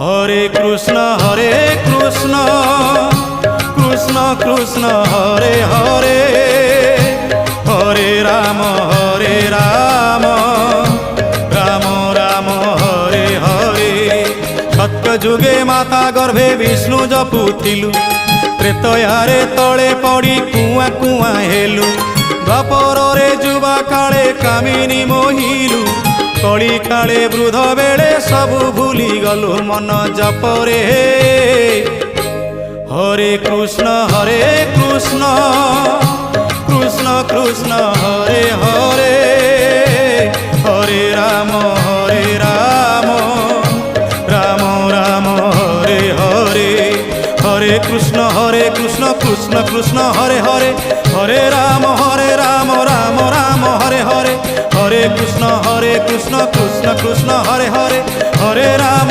হরে কৃষ্ণ কৃষ্ণ কৃষ্ণ হরে হরে, হরে রাম রাম রাম হরে হরে। সত্য যুগে মাতা গর্ভে বিষ্ণু জপুଥିଲୁ, ତ୍ରେତୟାରେ ତଳେ ପଡ଼ି କୁଆଁ କୁଆଁ ହେଲୁ। ଦ୍ୱାପରରେ ଯୁବା କାଳେ କାମିନୀ ମୋହିଲୁ, କଳି କାଳେ ବୃଦ୍ଧ ବେଳେ ସବୁ ଭୁଲିଗଲୁ ମନ ଜପରେ। হরে কৃষ্ণ কৃষ্ণ কৃষ্ণ হরে হরে, হরে রাম রাম রাম হরে হরে। হরে কৃষ্ণ কৃষ্ণ কৃষ্ণ হরে হরে, হরে রাম রাম রাম হরে হরে। হরে কৃষ্ণ কৃষ্ণ কৃষ্ণ হরে হরে, হরে রাম